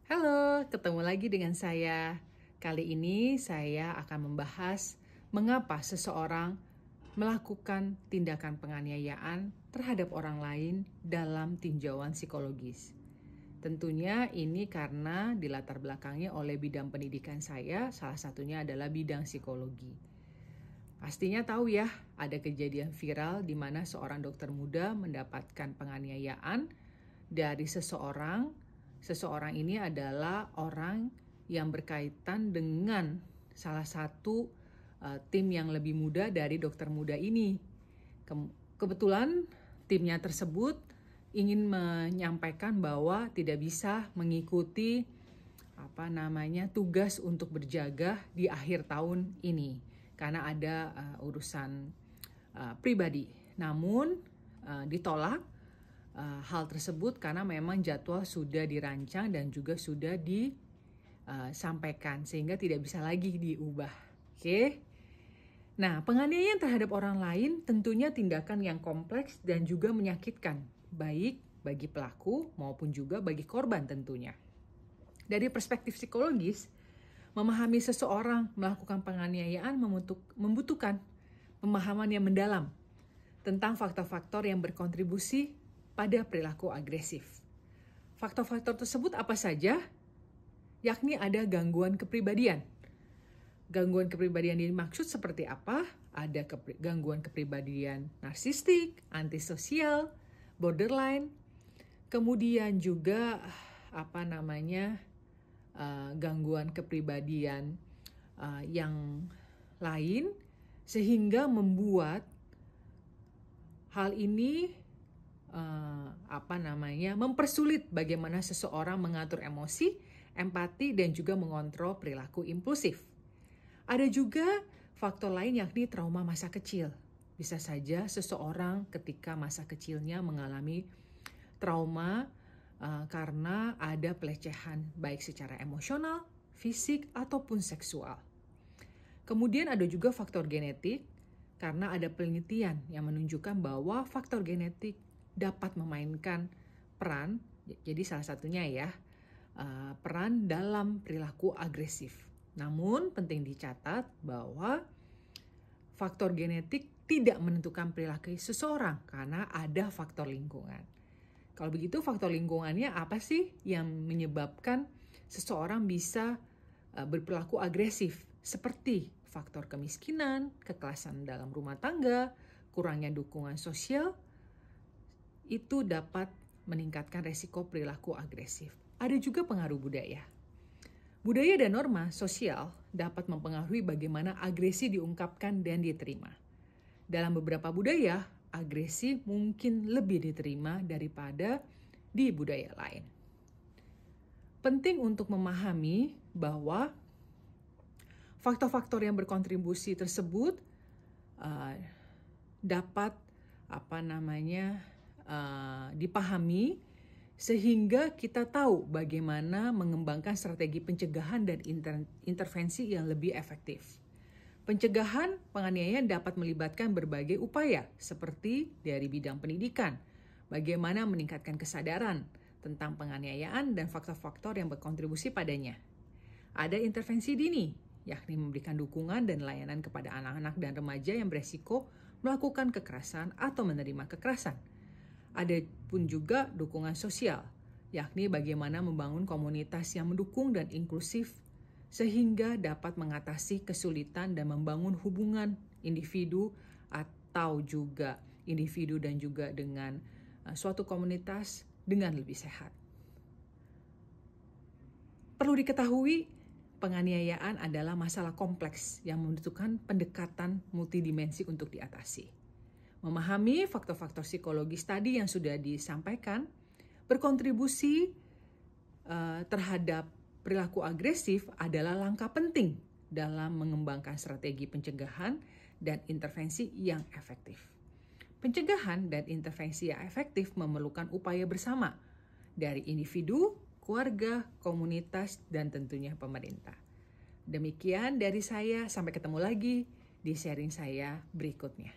Halo, ketemu lagi dengan saya. Kali ini saya akan membahas mengapa seseorang melakukan tindakan penganiayaan terhadap orang lain dalam tinjauan psikologis. Tentunya ini karena dilatar belakangi oleh bidang pendidikan saya, salah satunya adalah bidang psikologi. Pastinya tahu ya, ada kejadian viral di mana seorang dokter muda mendapatkan penganiayaan dari seseorang. Seseorang ini adalah orang yang berkaitan dengan salah satu tim yang lebih muda dari dokter muda ini. Kebetulan timnya tersebut ingin menyampaikan bahwa tidak bisa mengikuti tugas untuk berjaga di akhir tahun ini karena ada urusan pribadi. Namun ditolak hal tersebut karena memang jadwal sudah dirancang dan juga sudah disampaikan sehingga tidak bisa lagi diubah. Oke. Nah, penganiayaan terhadap orang lain tentunya tindakan yang kompleks dan juga menyakitkan, baik bagi pelaku maupun juga bagi korban tentunya. Dari perspektif psikologis, memahami seseorang melakukan penganiayaan membutuhkan pemahaman yang mendalam tentang faktor-faktor yang berkontribusi pada perilaku agresif. Faktor-faktor tersebut apa saja? Yakni ada gangguan kepribadian. Gangguan kepribadian yang dimaksud seperti apa? Ada gangguan kepribadian narsistik, antisosial, borderline. Kemudian juga gangguan kepribadian yang lain sehingga membuat hal ini mempersulit bagaimana seseorang mengatur emosi, empati, dan juga mengontrol perilaku impulsif. Ada juga faktor lain yakni trauma masa kecil. Bisa saja seseorang ketika masa kecilnya mengalami trauma karena ada pelecehan baik secara emosional, fisik, ataupun seksual. Kemudian ada juga faktor genetik karena ada penelitian yang menunjukkan bahwa faktor genetik dapat memainkan peran, jadi salah satunya peran dalam perilaku agresif. Namun penting dicatat bahwa faktor genetik tidak menentukan perilaku seseorang karena ada faktor lingkungan. Kalau begitu faktor lingkungannya apa sih yang menyebabkan seseorang bisa berperilaku agresif? Seperti faktor kemiskinan, kekerasan dalam rumah tangga, kurangnya dukungan sosial, itu dapat meningkatkan resiko perilaku agresif. Ada juga pengaruh budaya. Budaya dan norma sosial dapat mempengaruhi bagaimana agresi diungkapkan dan diterima. Dalam beberapa budaya, agresi mungkin lebih diterima daripada di budaya lain. Penting untuk memahami bahwa faktor-faktor yang berkontribusi tersebut dapat dipahami sehingga kita tahu bagaimana mengembangkan strategi pencegahan dan intervensi yang lebih efektif. Pencegahan penganiayaan dapat melibatkan berbagai upaya seperti dari bidang pendidikan, bagaimana meningkatkan kesadaran tentang penganiayaan dan faktor-faktor yang berkontribusi padanya. Ada intervensi dini, yakni memberikan dukungan dan layanan kepada anak-anak dan remaja yang beresiko melakukan kekerasan atau menerima kekerasan. Ada pun juga dukungan sosial, yakni bagaimana membangun komunitas yang mendukung dan inklusif sehingga dapat mengatasi kesulitan dan membangun hubungan individu atau juga individu dan juga dengan suatu komunitas dengan lebih sehat. Perlu diketahui, penganiayaan adalah masalah kompleks yang membutuhkan pendekatan multidimensi untuk diatasi. Memahami faktor-faktor psikologis tadi yang sudah disampaikan berkontribusi terhadap perilaku agresif adalah langkah penting dalam mengembangkan strategi pencegahan dan intervensi yang efektif. Pencegahan dan intervensi yang efektif memerlukan upaya bersama dari individu, keluarga, komunitas, dan tentunya pemerintah. Demikian dari saya, sampai ketemu lagi di sharing saya berikutnya.